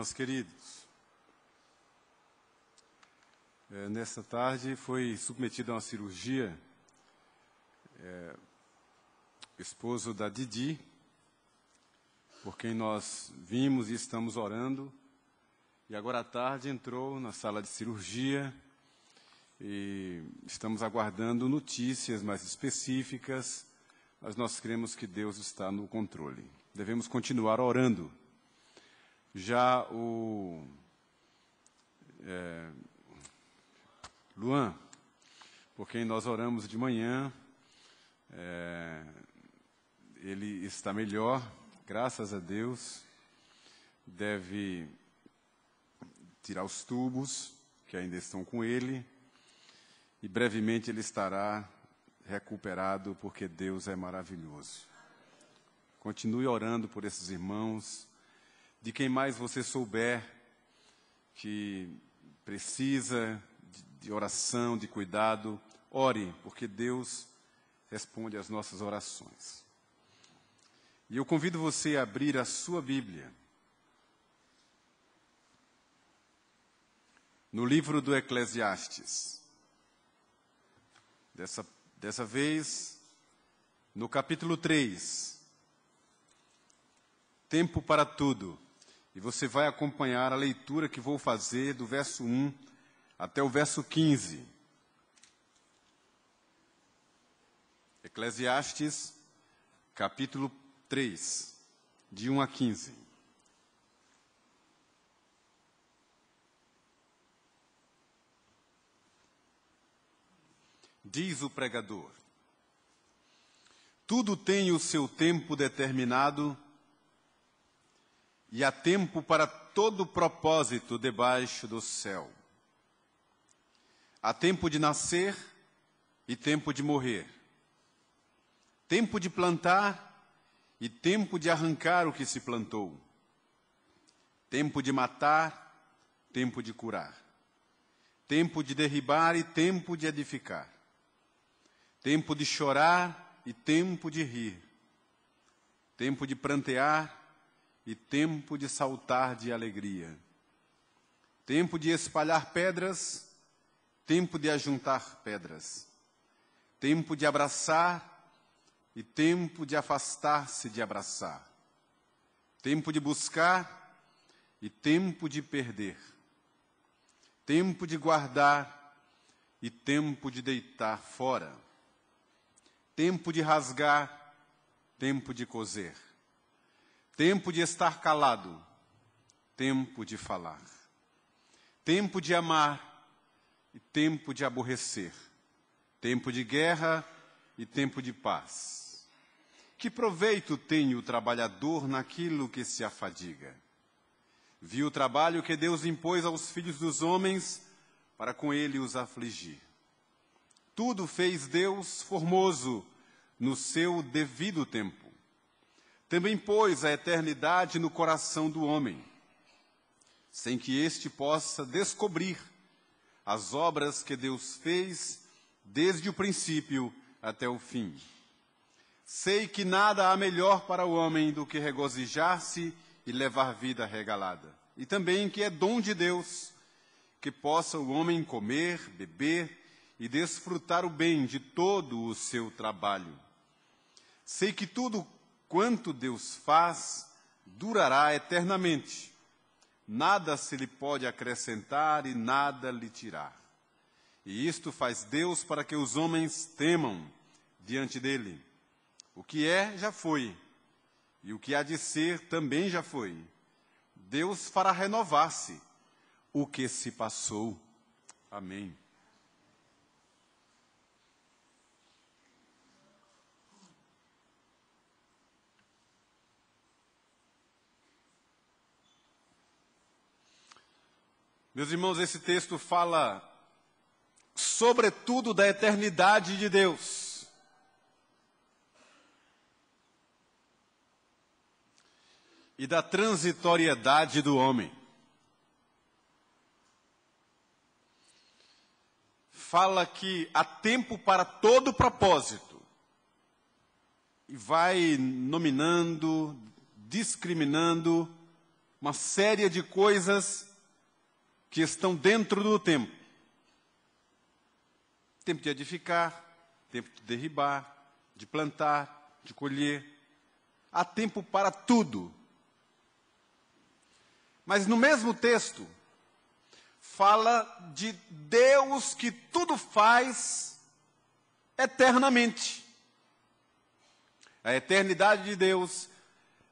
Irmãos queridos, nesta tarde foi submetido a uma cirurgia o esposo da Didi, por quem nós vimos e estamos orando, e agora à tarde entrou na sala de cirurgia e estamos aguardando notícias mais específicas, mas nós cremos que Deus está no controle. Devemos continuar orando. Já o Luan, por quem nós oramos de manhã, ele está melhor, graças a Deus, deve tirar os tubos que ainda estão com ele, e brevemente ele estará recuperado, porque Deus é maravilhoso. Continue orando por esses irmãos, de quem mais você souber que precisa de oração, de cuidado, ore, porque Deus responde às nossas orações. E eu convido você a abrir a sua Bíblia no livro do Eclesiastes. Dessa vez, no capítulo 3, Tempo para Tudo. E você vai acompanhar a leitura que vou fazer do verso 1 até o verso 15. Eclesiastes, capítulo 3, de 1 a 15. Diz o pregador: tudo tem o seu tempo determinado, e há tempo para todo propósito debaixo do céu. Há tempo de nascer e tempo de morrer. Tempo de plantar e tempo de arrancar o que se plantou. Tempo de matar, tempo de curar. Tempo de derribar e tempo de edificar. Tempo de chorar e tempo de rir. Tempo de prantear e tempo de saltar de alegria. Tempo de espalhar pedras, tempo de ajuntar pedras. Tempo de abraçar e tempo de afastar-se de abraçar. Tempo de buscar e tempo de perder. Tempo de guardar e tempo de deitar fora. Tempo de rasgar, tempo de coser. Tempo de estar calado, tempo de falar. Tempo de amar e tempo de aborrecer. Tempo de guerra e tempo de paz. Que proveito tem o trabalhador naquilo que se afadiga? Viu o trabalho que Deus impôs aos filhos dos homens para com ele os afligir. Tudo fez Deus formoso no seu devido tempo. Também pôs a eternidade no coração do homem, sem que este possa descobrir as obras que Deus fez desde o princípio até o fim. Sei que nada há melhor para o homem do que regozijar-se e levar vida regalada. E também que é dom de Deus que possa o homem comer, beber e desfrutar o bem de todo o seu trabalho. Sei que tudo quanto Deus faz, durará eternamente. Nada se lhe pode acrescentar e nada lhe tirar. E isto faz Deus para que os homens temam diante dele. O que é, já foi. E o que há de ser, também já foi. Deus fará renovar-se o que se passou. Amém. Meus irmãos, esse texto fala sobretudo da eternidade de Deus. E da transitoriedade do homem. Fala que há tempo para todo propósito. E vai nominando, discriminando uma série de coisas que estão dentro do tempo. Tempo de edificar, tempo de derribar, de plantar, de colher. Há tempo para tudo. Mas no mesmo texto, fala de Deus que tudo faz eternamente. A eternidade de Deus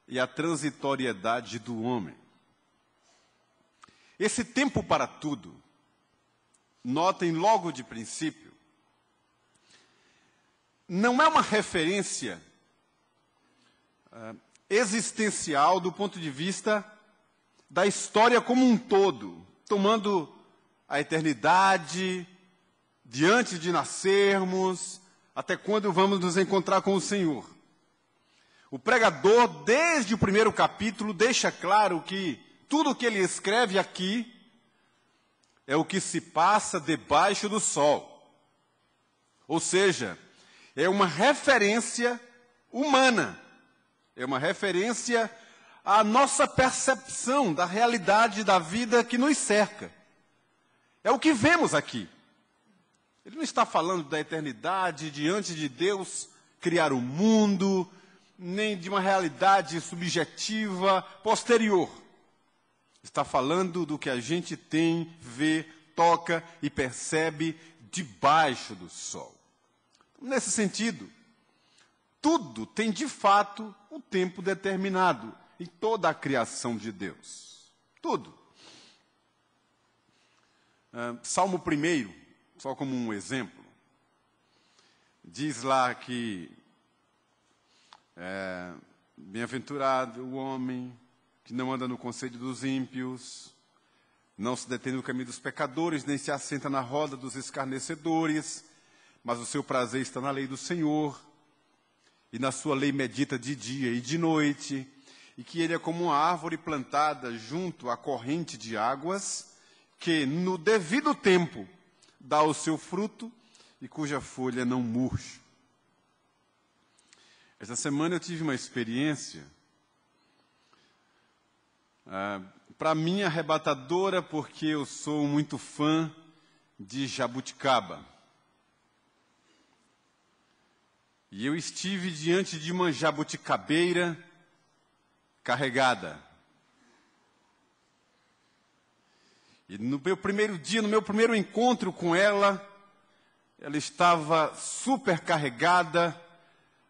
e a transitoriedade do homem. Esse tempo para tudo, notem logo de princípio, não é uma referência existencial do ponto de vista da história como um todo, tomando a eternidade, de antes de nascermos, até quando vamos nos encontrar com o Senhor. O pregador, desde o primeiro capítulo, deixa claro que tudo o que ele escreve aqui é o que se passa debaixo do sol. Ou seja, é uma referência humana, é uma referência à nossa percepção da realidade da vida que nos cerca. É o que vemos aqui. Ele não está falando da eternidade, de antes de Deus criar o mundo, nem de uma realidade subjetiva posterior. Está falando do que a gente tem, vê, toca e percebe debaixo do sol. Nesse sentido, tudo tem de fato um tempo determinado em toda a criação de Deus. Tudo. Salmo 1, só como um exemplo, diz lá que bem-aventurado o homem que não anda no conselho dos ímpios, não se detém no caminho dos pecadores, nem se assenta na roda dos escarnecedores, mas o seu prazer está na lei do Senhor, e na sua lei medita de dia e de noite, e que ele é como uma árvore plantada junto à corrente de águas, que no devido tempo dá o seu fruto e cuja folha não murcha. Esta semana eu tive uma experiência, para mim arrebatadora, porque eu sou muito fã de jabuticaba. E eu estive diante de uma jabuticabeira carregada. E no meu primeiro dia, no meu primeiro encontro com ela, ela estava super carregada,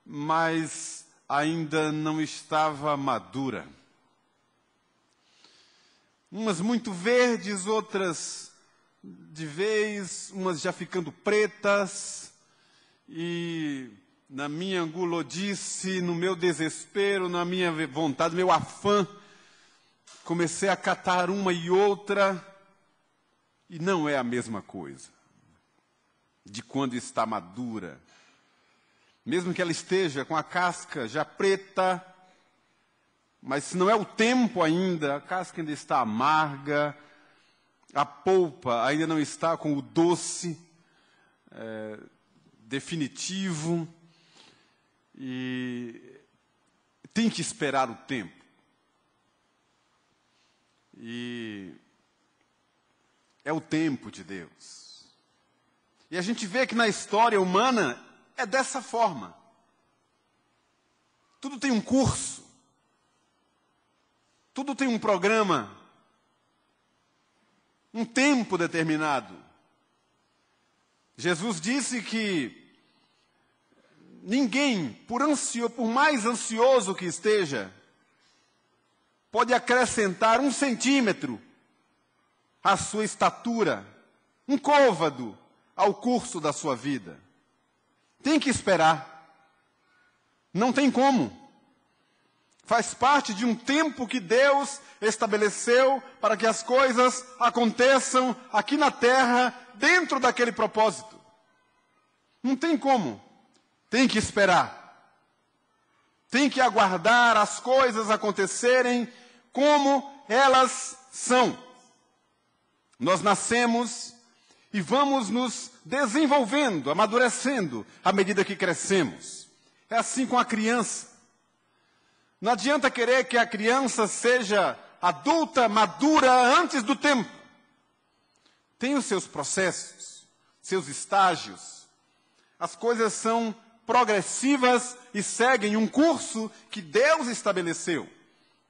mas ainda não estava madura. Umas muito verdes, outras de vez, umas já ficando pretas, e na minha angulodice, no meu desespero, na minha vontade, no meu afã, comecei a catar uma e outra, e não é a mesma coisa de quando está madura. Mesmo que ela esteja com a casca já preta, mas se não é o tempo ainda, a casca ainda está amarga, a polpa ainda não está com o doce definitivo, e tem que esperar o tempo. E é o tempo de Deus. E a gente vê que na história humana é dessa forma. Tudo tem um curso. Tudo tem um programa. Um tempo determinado. Jesus disse que ninguém, por mais ansioso que esteja, pode acrescentar 1 centímetro à sua estatura, um côvado ao curso da sua vida. Tem que esperar. Não tem como. Faz parte de um tempo que Deus estabeleceu para que as coisas aconteçam aqui na terra, dentro daquele propósito. Não tem como. Tem que esperar. Tem que aguardar as coisas acontecerem como elas são. Nós nascemos e vamos nos desenvolvendo, amadurecendo à medida que crescemos. É assim com a criança. Não adianta querer que a criança seja adulta, madura, antes do tempo. Tem os seus processos, seus estágios. As coisas são progressivas e seguem um curso que Deus estabeleceu.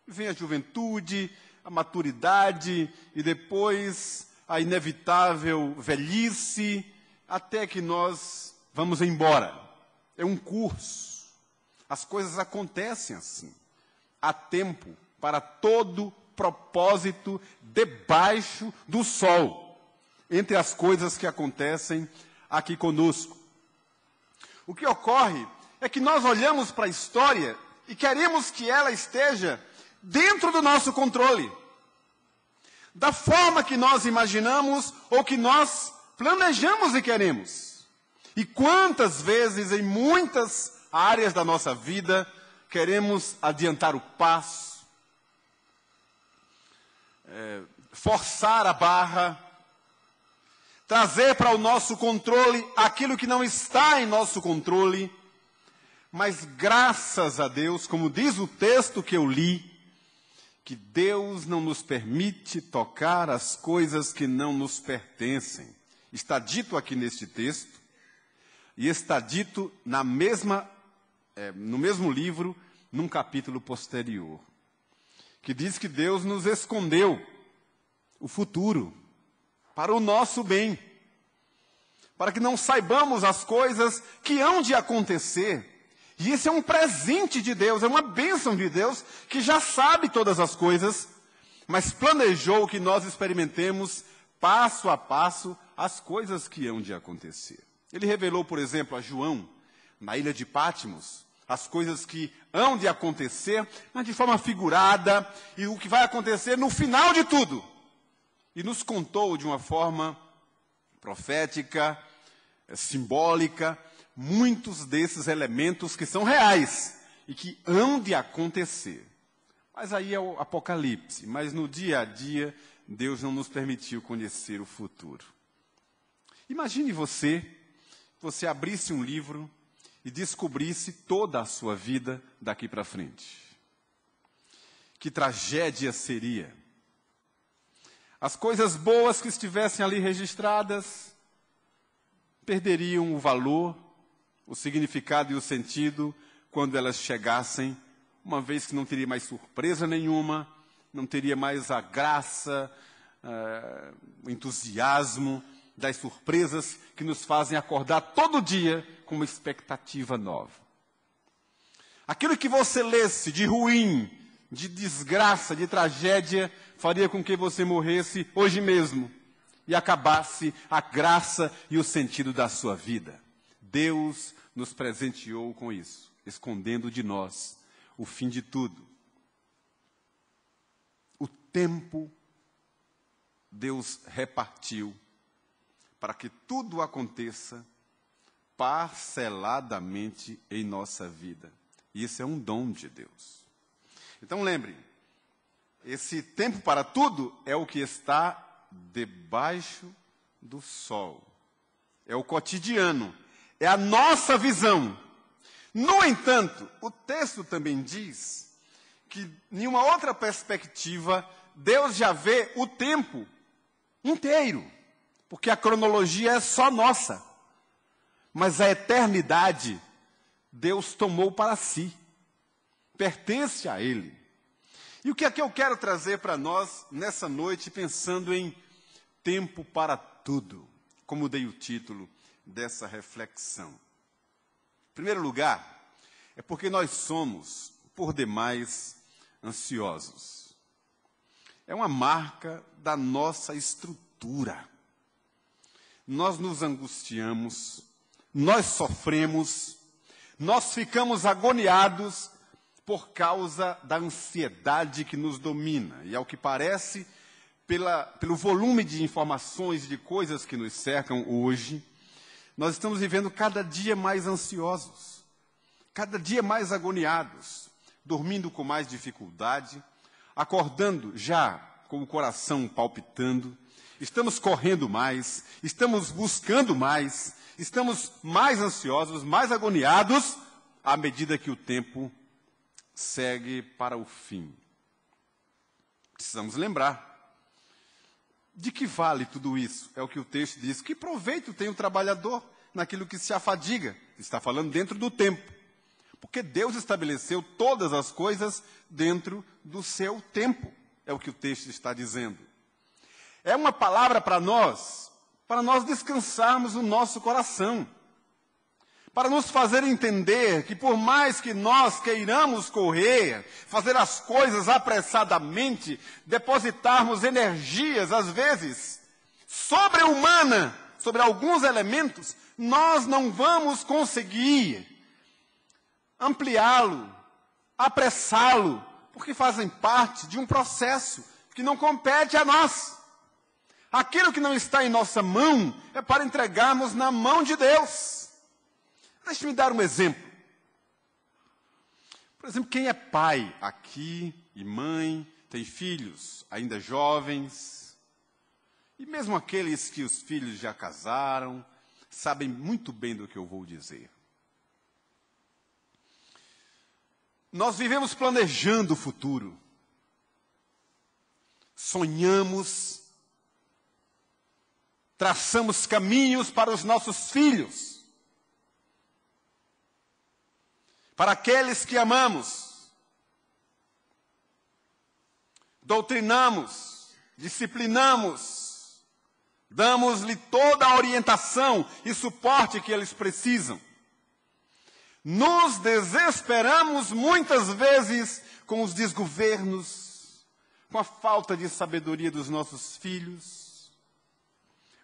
Vem a juventude, a maturidade e depois a inevitável velhice, até que nós vamos embora. É um curso. As coisas acontecem assim. Há tempo para todo propósito debaixo do sol, entre as coisas que acontecem aqui conosco. O que ocorre é que nós olhamos para a história e queremos que ela esteja dentro do nosso controle, da forma que nós imaginamos ou que nós planejamos e queremos. E quantas vezes, em muitas áreas da nossa vida, queremos adiantar o passo, forçar a barra, trazer para o nosso controle aquilo que não está em nosso controle. Mas graças a Deus, como diz o texto que eu li, que Deus não nos permite tocar as coisas que não nos pertencem. Está dito aqui neste texto, e está dito no mesmo livro, num capítulo posterior, que diz que Deus nos escondeu o futuro para o nosso bem, para que não saibamos as coisas que hão de acontecer. E isso é um presente de Deus, é uma bênção de Deus, que já sabe todas as coisas, mas planejou que nós experimentemos, passo a passo, as coisas que hão de acontecer. Ele revelou, por exemplo, a João, na ilha de Patmos, as coisas que hão de acontecer, mas de forma figurada, e o que vai acontecer no final de tudo. E nos contou de uma forma profética, simbólica, muitos desses elementos que são reais e que hão de acontecer. Mas aí é o Apocalipse. Mas no dia a dia, Deus não nos permitiu conhecer o futuro. Imagine você abrisse um livro e descobrisse toda a sua vida daqui para frente. Que tragédia seria! As coisas boas que estivessem ali registradas perderiam o valor, o significado e o sentido quando elas chegassem, uma vez que não teria mais surpresa nenhuma, não teria mais a graça, o entusiasmo das surpresas que nos fazem acordar todo dia com uma expectativa nova. Aquilo que você lesse de ruim, de desgraça, de tragédia, faria com que você morresse hoje mesmo e acabasse a graça e o sentido da sua vida. Deus nos presenteou com isso, escondendo de nós o fim de tudo. O tempo Deus repartiu para que tudo aconteça parceladamente em nossa vida. E isso é um dom de Deus. Então lembre, esse tempo para tudo é o que está debaixo do sol. É o cotidiano. É a nossa visão. No entanto, o texto também diz que, em uma outra perspectiva, Deus já vê o tempo inteiro. Porque a cronologia é só nossa. Mas a eternidade, Deus tomou para si. Pertence a Ele. E o que é que eu quero trazer para nós nessa noite, pensando em tempo para tudo, como dei o título dessa reflexão. Em primeiro lugar, é porque nós somos, por demais, ansiosos. É uma marca da nossa estrutura. Nós nos angustiamos, nós sofremos, nós ficamos agoniados por causa da ansiedade que nos domina. E, ao que parece, pelo volume de informações, de coisas que nos cercam hoje, nós estamos vivendo cada dia mais ansiosos, cada dia mais agoniados, dormindo com mais dificuldade, acordando já com o coração palpitando, estamos correndo mais, estamos buscando mais, estamos mais ansiosos, mais agoniados, à medida que o tempo segue para o fim. Precisamos lembrar. De que vale tudo isso? É o que o texto diz. Que proveito tem o trabalhador naquilo que se afadiga? Está falando dentro do tempo. Porque Deus estabeleceu todas as coisas dentro do seu tempo. É o que o texto está dizendo. É uma palavra para nós descansarmos o nosso coração. Para nos fazer entender que por mais que nós queiramos correr, fazer as coisas apressadamente, depositarmos energias, às vezes, sobre-humana, sobre alguns elementos, nós não vamos conseguir ampliá-lo, apressá-lo, porque fazem parte de um processo que não compete a nós. Aquilo que não está em nossa mão é para entregarmos na mão de Deus. Deixe-me dar um exemplo. Por exemplo, quem é pai aqui e mãe, tem filhos ainda jovens, e mesmo aqueles que os filhos já casaram, sabem muito bem do que eu vou dizer. Nós vivemos planejando o futuro. Sonhamos, traçamos caminhos para os nossos filhos. Para aqueles que amamos, doutrinamos, disciplinamos, damos-lhe toda a orientação e suporte que eles precisam. Nos desesperamos muitas vezes com os desgovernos, com a falta de sabedoria dos nossos filhos,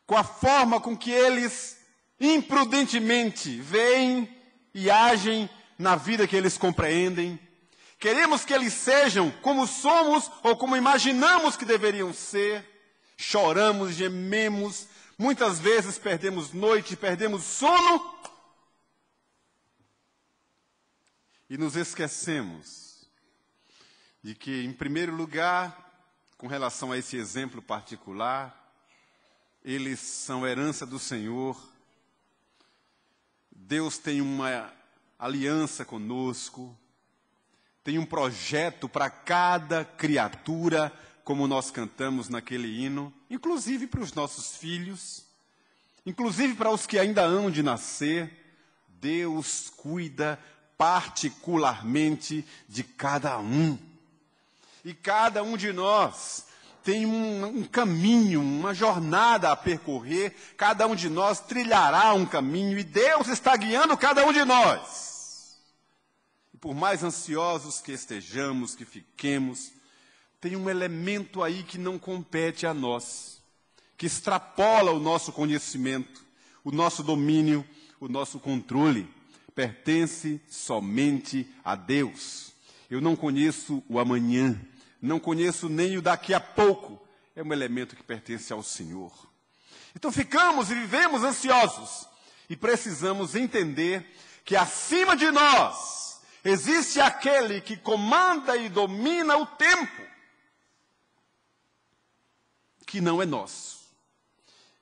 com a forma com que eles imprudentemente veem e agem na vida que eles compreendem. Queremos que eles sejam como somos ou como imaginamos que deveriam ser. Choramos, gememos, muitas vezes perdemos noite, perdemos sono. E nos esquecemos de que, em primeiro lugar, com relação a esse exemplo particular, eles são herança do Senhor. Deus tem uma aliança conosco, tem um projeto para cada criatura, como nós cantamos naquele hino, inclusive para os nossos filhos, inclusive para os que ainda hão de nascer. Deus cuida particularmente de cada um. E cada um de nós tem um caminho, uma jornada a percorrer. Cada um de nós trilhará um caminho e Deus está guiando cada um de nós. E por mais ansiosos que estejamos, que fiquemos, tem um elemento aí que não compete a nós, que extrapola o nosso conhecimento, o nosso domínio, o nosso controle. Pertence somente a Deus. Eu não conheço o amanhã, não conheço nem o daqui a pouco. É um elemento que pertence ao Senhor. Então ficamos e vivemos ansiosos. E precisamos entender que acima de nós existe aquele que comanda e domina o tempo, que não é nosso.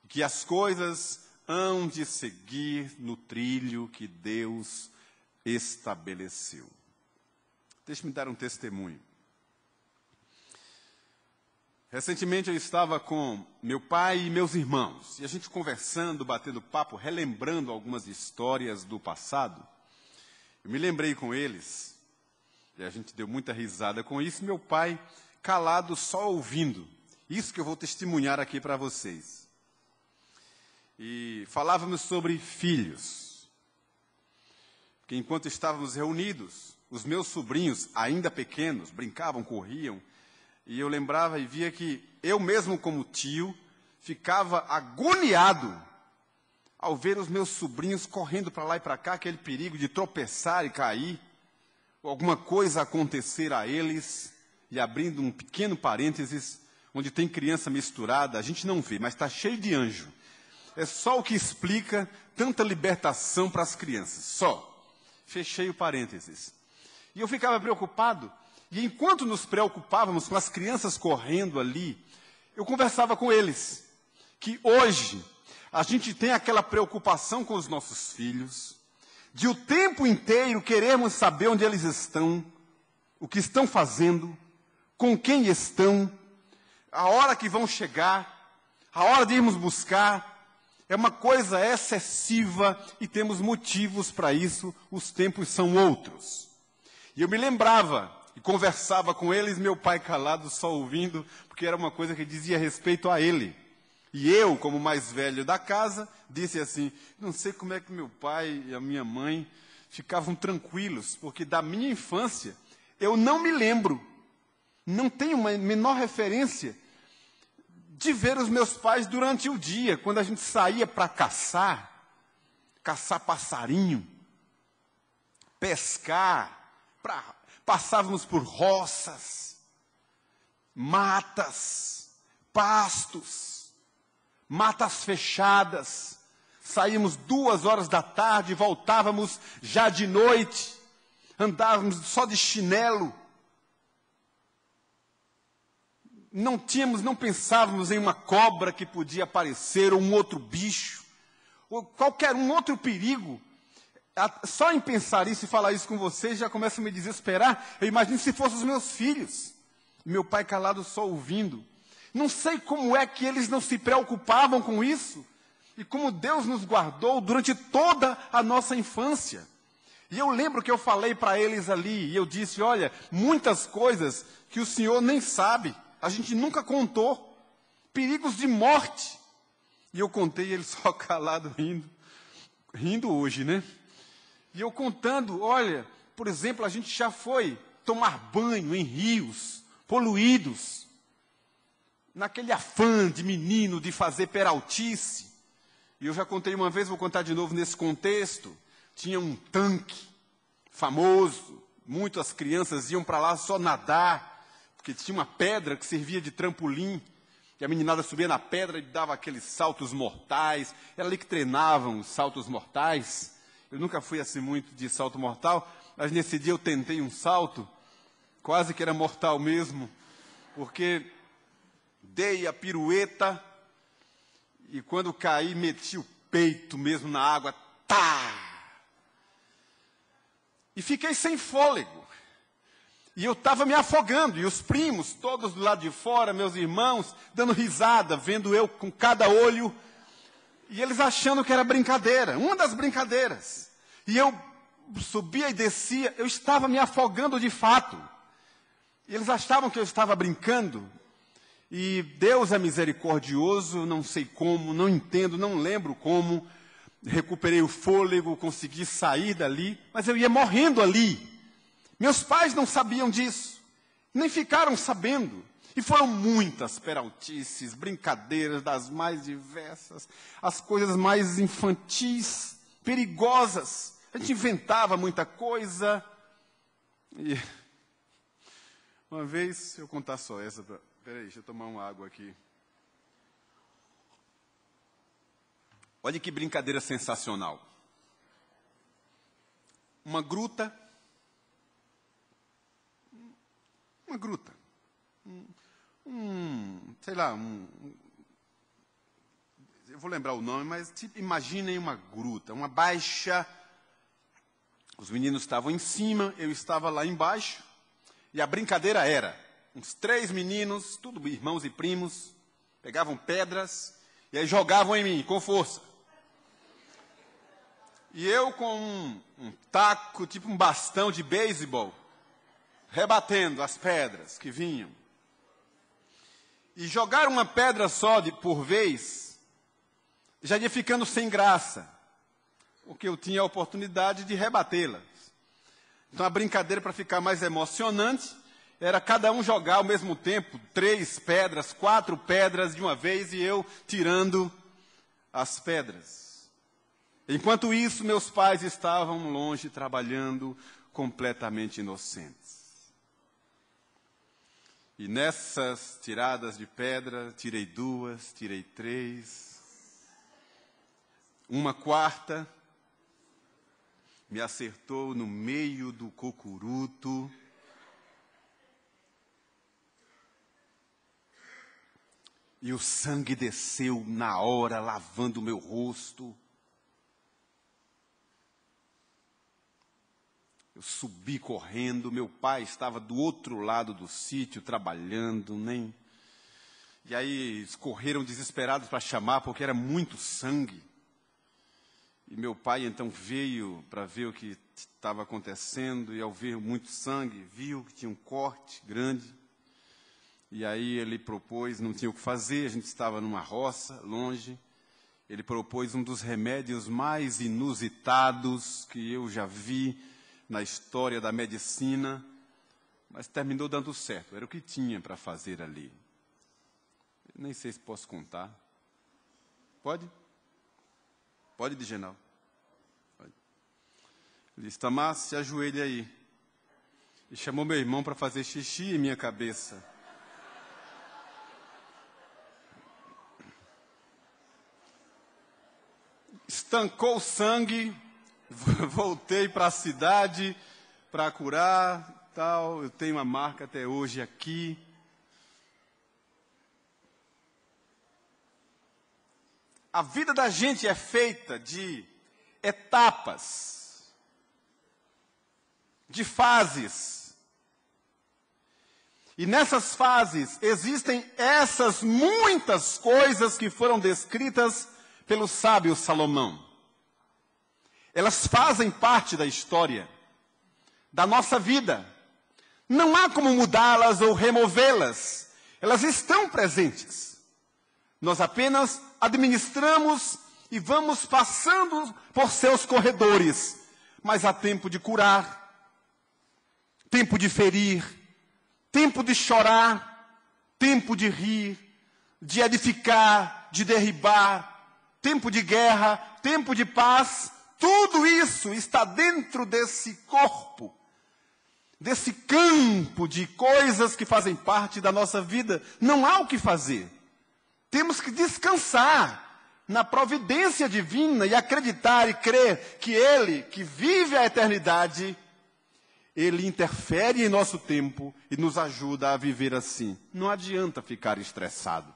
Que as coisas hão de seguir no trilho que Deus estabeleceu. Deixe-me dar um testemunho. Recentemente eu estava com meu pai e meus irmãos, e a gente conversando, batendo papo, relembrando algumas histórias do passado. Eu me lembrei com eles, e a gente deu muita risada com isso, meu pai calado, só ouvindo. Isso que eu vou testemunhar aqui para vocês. E falávamos sobre filhos. Porque enquanto estávamos reunidos, os meus sobrinhos, ainda pequenos, brincavam, corriam, e eu lembrava e via que eu mesmo como tio ficava agoniado ao ver os meus sobrinhos correndo para lá e para cá, aquele perigo de tropeçar e cair, ou alguma coisa acontecer a eles. E abrindo um pequeno parênteses, onde tem criança misturada, a gente não vê, mas está cheio de anjo. É só o que explica tanta libertação para as crianças, só. Fechei o parênteses. E eu ficava preocupado, e enquanto nos preocupávamos com as crianças correndo ali, eu conversava com eles, que hoje a gente tem aquela preocupação com os nossos filhos, de o tempo inteiro queremos saber onde eles estão, o que estão fazendo, com quem estão, a hora que vão chegar, a hora de irmos buscar, é uma coisa excessiva e temos motivos para isso, os tempos são outros. E eu me lembrava e conversava com eles, meu pai calado, só ouvindo, porque era uma coisa que dizia respeito a ele. E eu, como mais velho da casa, disse assim, não sei como é que meu pai e a minha mãe ficavam tranquilos, porque da minha infância eu não me lembro, não tenho uma menor referência de ver os meus pais durante o dia, quando a gente saía para caçar passarinho, pescar, passávamos por roças, matas, pastos, matas fechadas, saímos 2 horas da tarde, voltávamos já de noite, andávamos só de chinelo. Não pensávamos em uma cobra que podia aparecer, ou um outro bicho, ou qualquer um outro perigo. Só em pensar isso e falar isso com vocês, já começa a me desesperar. Eu imagino se fossem os meus filhos. Meu pai calado só ouvindo. Não sei como é que eles não se preocupavam com isso. E como Deus nos guardou durante toda a nossa infância. E eu lembro que eu falei para eles ali, e eu disse, olha, muitas coisas que o Senhor nem sabe. A gente nunca contou. Perigos de morte. E eu contei, ele só calado, rindo. Rindo hoje, né? E eu contando, olha, por exemplo, a gente já foi tomar banho em rios poluídos. Naquele afã de menino de fazer peraltice. E eu já contei uma vez, vou contar de novo nesse contexto. Tinha um tanque famoso. Muitas crianças iam para lá só nadar. Porque tinha uma pedra que servia de trampolim, e a meninada subia na pedra e dava aqueles saltos mortais. Era ali que treinavam os saltos mortais. Eu nunca fui assim muito de salto mortal, mas nesse dia eu tentei um salto, quase que era mortal mesmo, porque dei a pirueta, e quando caí, meti o peito mesmo na água, tá! E fiquei sem fôlego. E eu estava me afogando, e os primos, todos do lado de fora, meus irmãos, dando risada, vendo eu com cada olho, e eles achando que era brincadeira, uma das brincadeiras. E eu subia e descia, eu estava me afogando de fato. E eles achavam que eu estava brincando, e Deus é misericordioso, não sei como, não entendo, não lembro como, recuperei o fôlego, consegui sair dali, mas eu ia morrendo ali. Meus pais não sabiam disso, nem ficaram sabendo. E foram muitas peraltices, brincadeiras das mais diversas, as coisas mais infantis, perigosas. A gente inventava muita coisa. E uma vez, eu contar só essa. Peraí, deixa eu tomar uma água aqui. Olha que brincadeira sensacional. Uma gruta. Sei lá, eu vou lembrar o nome, mas tipo, imaginem uma gruta, uma baixa. Os meninos estavam em cima, eu estava lá embaixo, e a brincadeira era, uns 3 meninos, tudo irmãos e primos, pegavam pedras, e aí jogavam em mim, com força. E eu com um taco, tipo um bastão de beisebol, rebatendo as pedras que vinham. E jogar uma pedra só por vez, já ia ficando sem graça, porque eu tinha a oportunidade de rebatê-las. Então a brincadeira, para ficar mais emocionante, era cada um jogar ao mesmo tempo 3 pedras, 4 pedras de uma vez, e eu tirando as pedras. Enquanto isso, meus pais estavam longe, trabalhando, completamente inocentes. E nessas tiradas de pedra, tirei 2, tirei 3. Uma quarta me acertou no meio do cocuruto. E o sangue desceu na hora, lavando o meu rosto. Eu subi correndo, meu pai estava do outro lado do sítio, trabalhando, nem E aí eles correram desesperados para chamar, porque era muito sangue. E meu pai então veio para ver o que estava acontecendo, e ao ver muito sangue, viu que tinha um corte grande. E aí ele propôs, não tinha o que fazer, a gente estava numa roça, longe. Ele propôs um dos remédios mais inusitados que eu já vi na história da medicina, mas terminou dando certo, era o que tinha para fazer ali. Eu nem sei se posso contar. Pode? Pode, Digenal? Pode. Ele disse, Tamás, se ajoelhe aí. E chamou meu irmão para fazer xixi em minha cabeça. Estancou o sangue, voltei para a cidade para curar, tal. Eu tenho uma marca até hoje aqui. A vida da gente é feita de etapas, de fases. E nessas fases existem essas muitas coisas que foram descritas pelo sábio Salomão. Elas fazem parte da história, da nossa vida. Não há como mudá-las ou removê-las. Elas estão presentes. Nós apenas administramos e vamos passando por seus corredores. Mas há tempo de curar, tempo de ferir, tempo de chorar, tempo de rir, de edificar, de derribar, tempo de guerra, tempo de paz. Tudo isso está dentro desse corpo, desse campo de coisas que fazem parte da nossa vida. Não há o que fazer. Temos que descansar na providência divina e acreditar e crer que Ele, que vive a eternidade, Ele interfere em nosso tempo e nos ajuda a viver assim. Não adianta ficar estressado.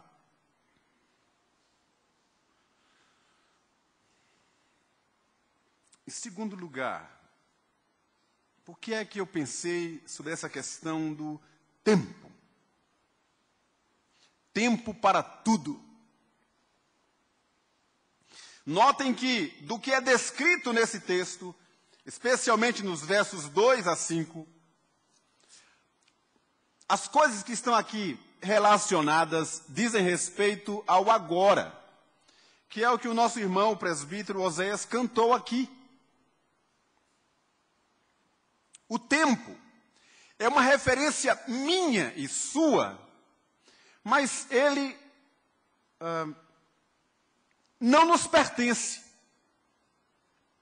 Em segundo lugar, por que é que eu pensei sobre essa questão do tempo? Tempo para tudo. Notem que, do que é descrito nesse texto, especialmente nos versos 2 a 5, as coisas que estão aqui relacionadas dizem respeito ao agora, que é o que o nosso irmão, o presbítero Oséias, cantou aqui. O tempo é uma referência minha e sua, mas ele não nos pertence.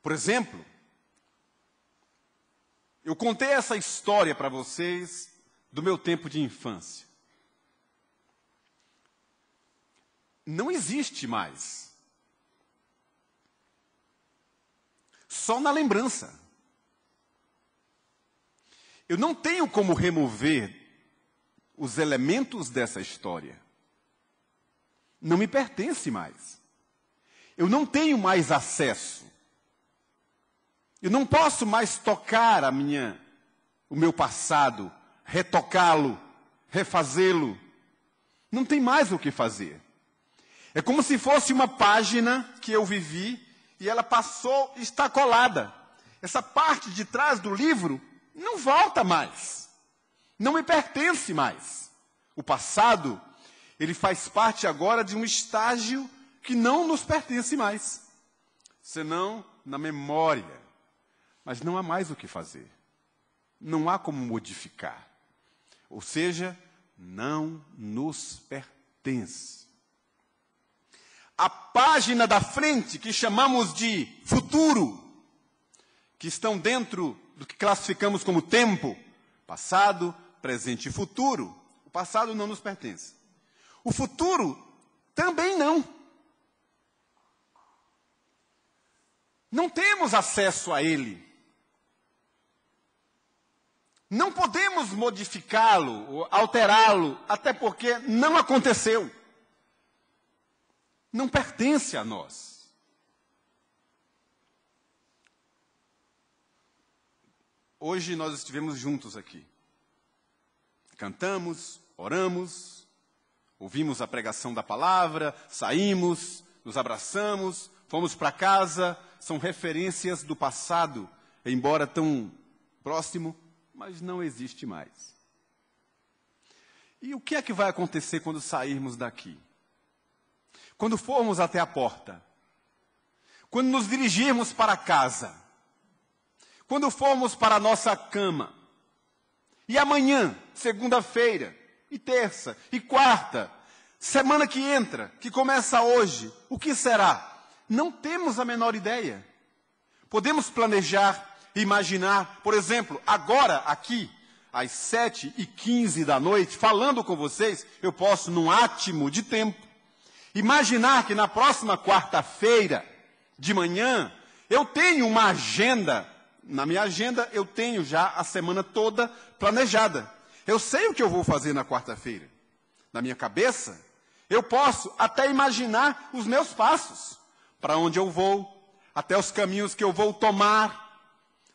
Por exemplo, eu contei essa história para vocês do meu tempo de infância. Não existe mais. Só na lembrança. Eu não tenho como remover os elementos dessa história. Não me pertence mais. Eu não tenho mais acesso. Eu não posso mais tocar o meu passado, retocá-lo, refazê-lo. Não tem mais o que fazer. É como se fosse uma página que eu vivi e ela passou, está colada. Essa parte de trás do livro não volta mais. Não me pertence mais. O passado, ele faz parte agora de um estágio que não nos pertence mais. Senão na memória. Mas não há mais o que fazer. Não há como modificar. Ou seja, não nos pertence. A página da frente, que chamamos de futuro, que estão dentro do que classificamos como tempo, passado, presente e futuro. O passado não nos pertence. O futuro também não. Não temos acesso a ele. Não podemos modificá-lo, alterá-lo, até porque não aconteceu. Não pertence a nós. Hoje nós estivemos juntos aqui. Cantamos, oramos, Ouvimos a pregação da palavra, saímos, nos abraçamos, fomos para casa, são referências do passado, embora tão próximo, mas não existe mais. E o que é que vai acontecer quando sairmos daqui? Quando formos até a porta? Quando nos dirigirmos para casa? Quando formos para a nossa cama? E amanhã, segunda-feira, e terça, e quarta, semana que entra, que começa hoje, o que será? Não temos a menor ideia. Podemos planejar, imaginar, por exemplo, agora aqui, às 7h15 da noite, falando com vocês, eu posso, num átimo de tempo, imaginar que na próxima quarta-feira de manhã, eu tenho uma agenda. Na minha agenda, eu tenho já a semana toda planejada. Eu sei o que eu vou fazer na quarta-feira. Na minha cabeça, eu posso até imaginar os meus passos. Para onde eu vou, até os caminhos que eu vou tomar,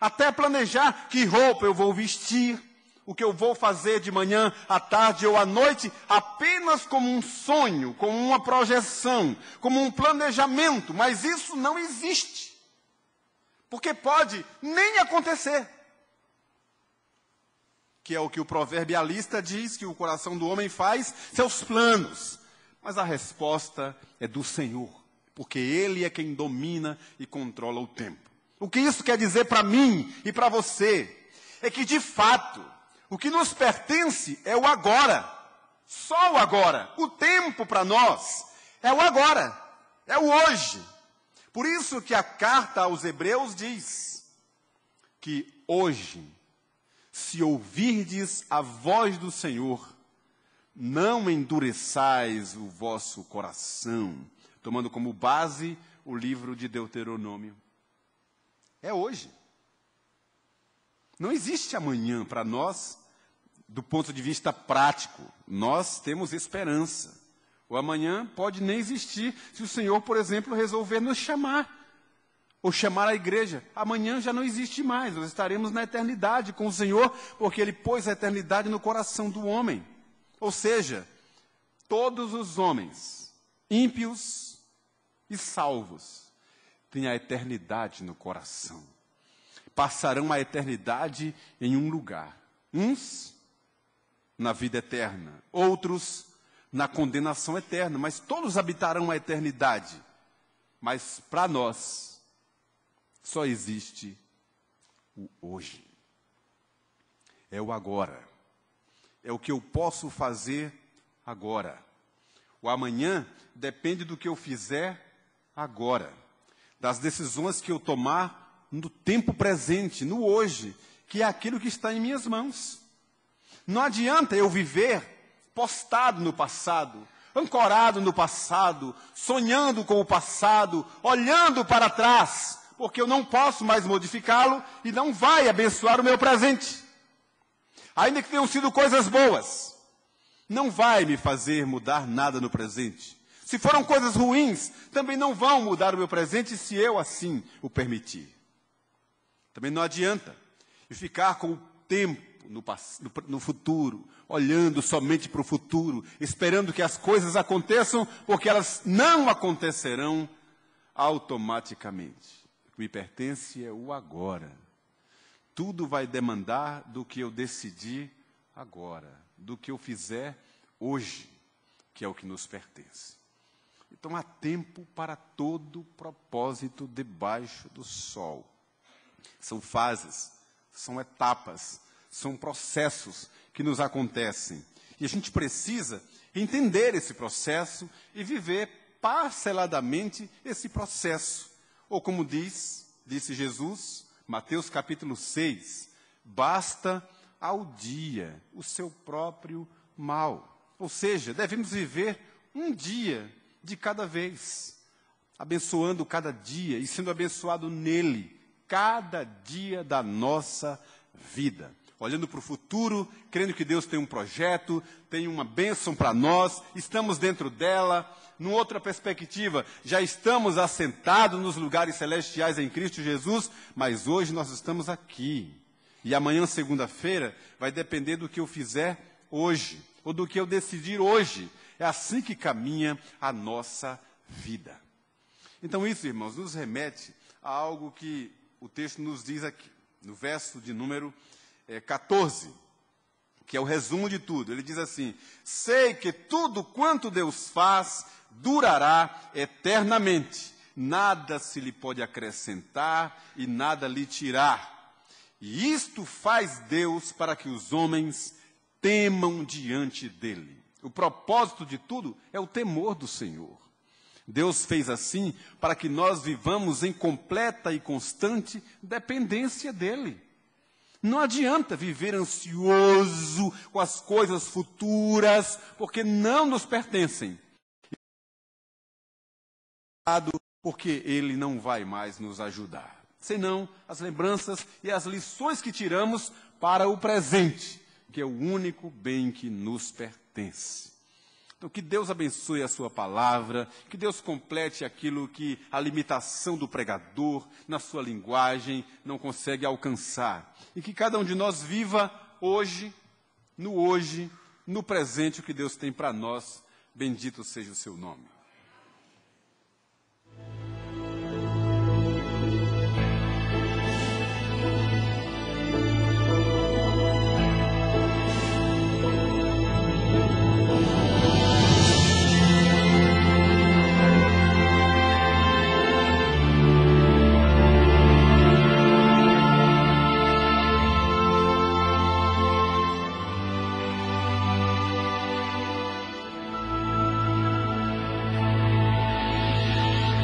até planejar que roupa eu vou vestir, o que eu vou fazer de manhã, à tarde ou à noite, apenas como um sonho, como uma projeção, como um planejamento, mas isso não existe. Porque pode nem acontecer. Que é o que o proverbialista diz, que o coração do homem faz seus planos. Mas a resposta é do Senhor, porque Ele é quem domina e controla o tempo. O que isso quer dizer para mim e para você? É que, de fato, o que nos pertence é o agora. Só o agora. O tempo para nós é o agora. É o hoje. Por isso que a carta aos Hebreus diz que hoje, se ouvirdes a voz do Senhor, não endureçais o vosso coração, tomando como base o livro de Deuteronômio. É hoje. Não existe amanhã para nós, do ponto de vista prático. Nós temos esperança. O amanhã pode nem existir se o Senhor, por exemplo, resolver nos chamar. Ou chamar a igreja. Amanhã já não existe mais. Nós estaremos na eternidade com o Senhor, porque Ele pôs a eternidade no coração do homem. Ou seja, todos os homens, ímpios e salvos, têm a eternidade no coração. Passarão a eternidade em um lugar. Uns na vida eterna, outros na condenação eterna, mas todos habitarão a eternidade. Mas para nós, só existe o hoje. É o agora. É o que eu posso fazer agora. O amanhã depende do que eu fizer agora. Das decisões que eu tomar no tempo presente, no hoje, que é aquilo que está em minhas mãos. Não adianta eu viver postado no passado, ancorado no passado, sonhando com o passado, olhando para trás, porque eu não posso mais modificá-lo e não vai abençoar o meu presente. Ainda que tenham sido coisas boas, não vai me fazer mudar nada no presente. Se foram coisas ruins, também não vão mudar o meu presente se eu assim o permitir. Também não adianta eu ficar com o tempo no futuro, olhando somente para o futuro, esperando que as coisas aconteçam, porque elas não acontecerão automaticamente. O que me pertence é o agora. Tudo vai demandar do que eu decidir agora, do que eu fizer hoje, que é o que nos pertence. Então há tempo para todo propósito debaixo do sol. São fases, são etapas, são processos que nos acontecem. E a gente precisa entender esse processo e viver parceladamente esse processo. Ou como disse Jesus, Mateus capítulo 6, basta ao dia o seu próprio mal. Ou seja, devemos viver um dia de cada vez, abençoando cada dia e sendo abençoado nele, cada dia da nossa vida. Olhando para o futuro, crendo que Deus tem um projeto, tem uma bênção para nós, estamos dentro dela. Numa outra perspectiva, já estamos assentados nos lugares celestiais em Cristo Jesus, mas hoje nós estamos aqui. E amanhã, segunda-feira, vai depender do que eu fizer hoje, ou do que eu decidir hoje. É assim que caminha a nossa vida. Então isso, irmãos, nos remete a algo que o texto nos diz aqui, no verso de número 14, que é o resumo de tudo. Ele diz assim: sei que tudo quanto Deus faz durará eternamente, nada se lhe pode acrescentar e nada lhe tirar. E isto faz Deus para que os homens temam diante dele. O propósito de tudo é o temor do Senhor. Deus fez assim para que nós vivamos em completa e constante dependência dele. Não adianta viver ansioso com as coisas futuras, porque não nos pertencem. Porque ele não vai mais nos ajudar. Senão as lembranças e as lições que tiramos para o presente, que é o único bem que nos pertence. Então, que Deus abençoe a sua palavra, que Deus complete aquilo que a limitação do pregador, na sua linguagem, não consegue alcançar. E que cada um de nós viva hoje, no presente, o que Deus tem para nós. Bendito seja o seu nome.